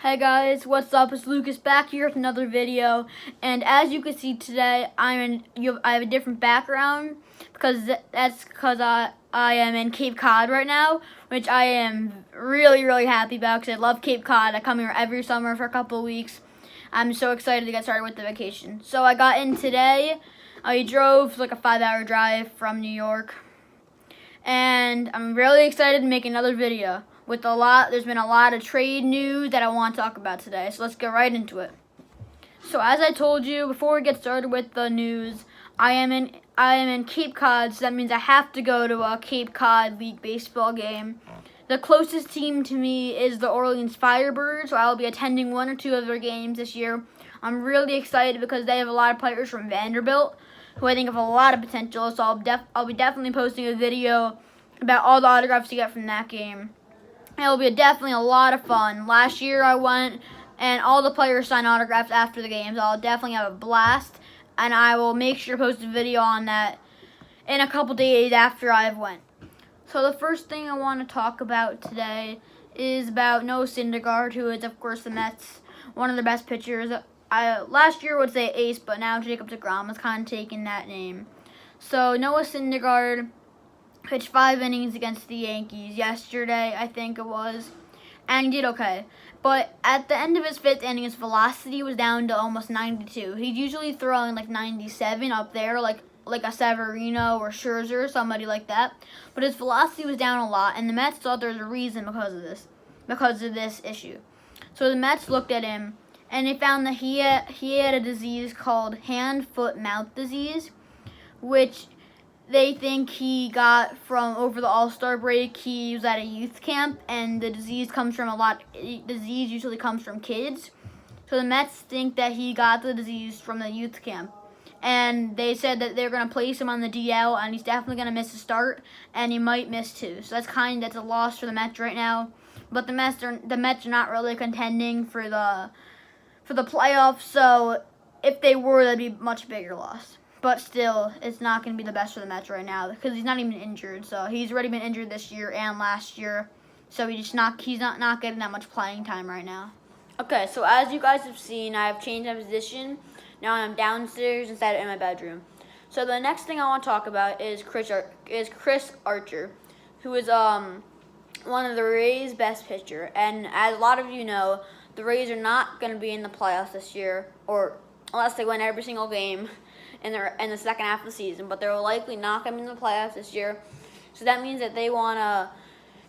Hey guys, what's up? It's Lucas back here with another video, and as you can see today, I have a different background because I am in Cape Cod right now, which I am really happy about because I love Cape Cod. I come here every summer for a couple of weeks. I'm so excited to get started with the vacation. So I got in today. I drove like a 5-hour drive from New York, and I'm really excited to make another video. There's been a lot of trade news that I want to talk about today, so let's get right into it. So as I told you before we get started with the news, I am in Cape Cod, so that means I have to go to a Cape Cod League baseball game. The closest team to me is the Orleans Firebirds, so I'll be attending one or two of their games this year. I'm really excited because they have a lot of players from Vanderbilt who I think have a lot of potential, so I'll be definitely posting a video about all the autographs you get from that game. It'll be definitely a lot of fun. Last year I went, and all the players signed autographs after the games. I'll definitely have a blast, and I will make sure to post a video on that in a couple days after I've went. So the first thing I want to talk about today is about Noah Syndergaard, who is, of course, the Mets, one of the best pitchers. Last year I would say ace, but now Jacob deGrom has kind of taken that name. So Noah Syndergaard pitched 5 innings against the Yankees yesterday, I think it was, and he did okay. But at the end of his 5th inning, his velocity was down to almost 92. He's usually throwing like 97 up there, like a Severino or Scherzer, somebody like that. But his velocity was down a lot, and the Mets thought there was a reason because of this issue. So the Mets looked at him, and they found that he had a disease called hand-foot-mouth disease, which they think he got from over the All-Star break. He was at a youth camp, and the disease usually comes from kids. So the Mets think that he got the disease from the youth camp. And they said that they're going to place him on the DL, and he's definitely going to miss a start, and he might miss 2. So that's a loss for the Mets right now. But the Mets are not really contending for the playoffs, so if they were, that'd be a much bigger loss. But still, it's not going to be the best for the Mets right now because he's not even injured. So he's already been injured this year and last year. So he's not getting that much playing time right now. Okay, so as you guys have seen, I have changed my position. Now I'm downstairs instead of in my bedroom. So the next thing I want to talk about is Chris Archer, who is one of the Rays' best pitcher. And as a lot of you know, the Rays are not going to be in the playoffs this year, or unless they win every single game in the second half of the season, but they're likely not going to be in the playoffs this year. So that means that they want to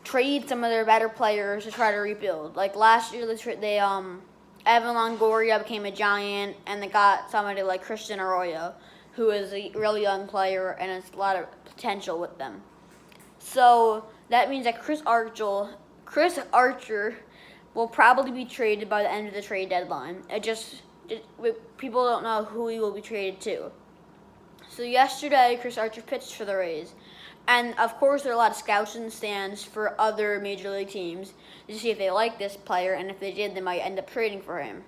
trade some of their better players to try to rebuild. Like last year, they Evan Longoria became a Giant, and they got somebody like Christian Arroyo, who is a really young player and has a lot of potential with them. So that means that Chris Archer will probably be traded by the end of the trade deadline. People don't know who he will be traded to. So yesterday, Chris Archer pitched for the Rays. And, of course, there are a lot of scouts in the stands for other Major League teams to see if they like this player, and if they did, they might end up trading for him.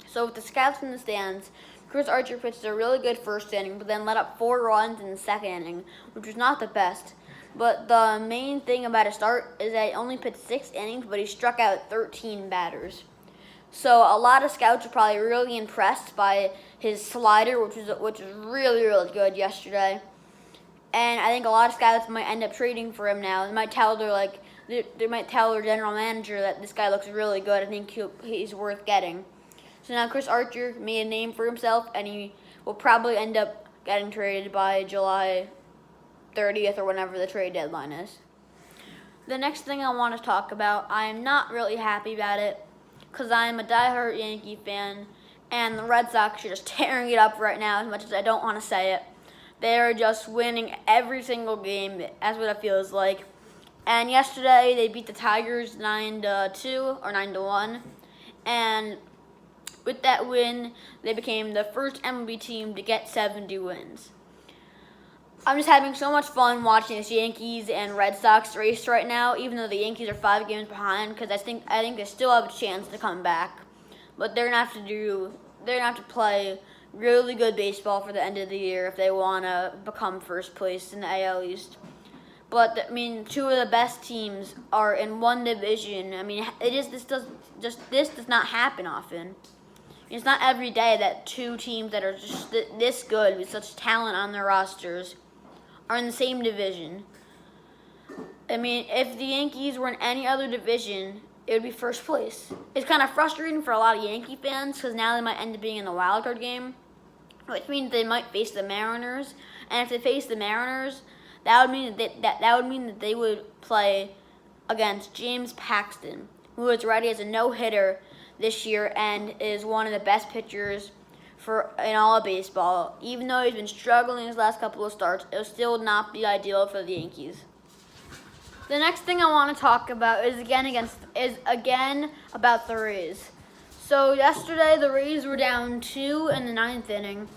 So with the scouts in the stands, Chris Archer pitched a really good first inning, but then let up 4 runs in the second inning, which was not the best. But the main thing about his start is that he only pitched 6 innings, but he struck out 13 batters. So a lot of scouts were probably really impressed by his slider, which was really good yesterday. And I think a lot of scouts might end up trading for him now. They might tell their general manager that this guy looks really good. I think he's worth getting. So now Chris Archer made a name for himself, and he will probably end up getting traded by July 30th or whenever the trade deadline is. The next thing I want to talk about, I am not really happy about it, because I am a diehard Yankee fan, and the Red Sox are just tearing it up right now, as much as I don't want to say it. They are just winning every single game. That's what it feels like. And yesterday, they beat the Tigers 9-2 or 9-1. And with that win, they became the first MLB team to get 70 wins. I'm just having so much fun watching this Yankees and Red Sox race right now, even though the Yankees are 5 games behind, because I think they still have a chance to come back. But they're gonna have to play really good baseball for the end of the year if they want to become first place in the AL East. But I mean, two of the best teams are in one division. I mean, this does not happen often. It's not every day that two teams that are just this good with such talent on their rosters are in the same division. I mean, if the Yankees were in any other division, it would be first place. It's kind of frustrating for a lot of Yankee fans because now they might end up being in the wild card game, which means they might face the Mariners. And if they face the Mariners, that would mean that they would play against James Paxton, who is ready as a no-hitter this year and is one of the best pitchers in all of baseball. Even though he's been struggling his last couple of starts, it will still not be ideal for the Yankees. The next thing I want to talk about is again about the Rays. So yesterday the Rays were down 2 in the 9th inning,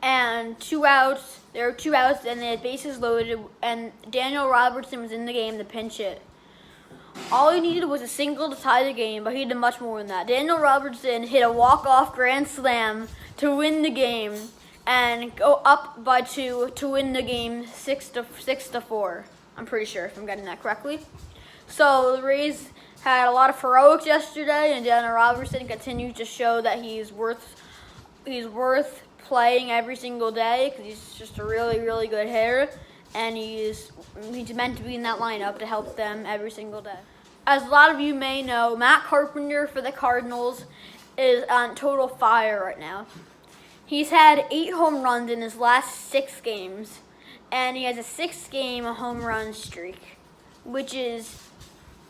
and 2 outs. There were 2 outs, and they had bases loaded, and Daniel Robertson was in the game to pinch hit. All he needed was a single to tie the game, but he did much more than that. Daniel Robertson hit a walk-off grand slam to win the game and go up by 2 to win the game 6-4. I'm pretty sure if I'm getting that correctly. So the Rays had a lot of heroics yesterday, and Daniel Robertson continues to show that he's worth playing every single day because he's just a really, really good hitter, and he's meant to be in that lineup to help them every single day. As a lot of you may know, Matt Carpenter for the Cardinals is on total fire right now. He's had 8 home runs in his last 6 games, and he has a 6-game home run streak, which is,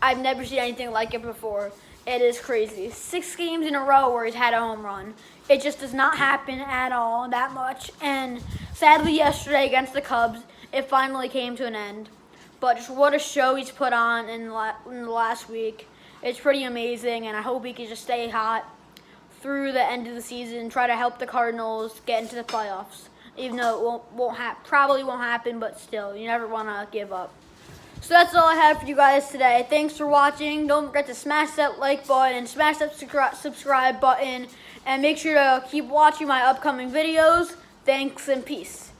I've never seen anything like it before. It is crazy. 6 games in a row where he's had a home run. It just does not happen at all that much. And sadly, yesterday against the Cubs, it finally came to an end. But just what a show he's put on in the last week. It's pretty amazing, and I hope he can just stay hot through the end of the season, try to help the Cardinals get into the playoffs. Even though it probably won't happen, but still, you never want to give up. So that's all I have for you guys today. Thanks for watching. Don't forget to smash that like button and smash that subscribe button. And make sure to keep watching my upcoming videos. Thanks and peace.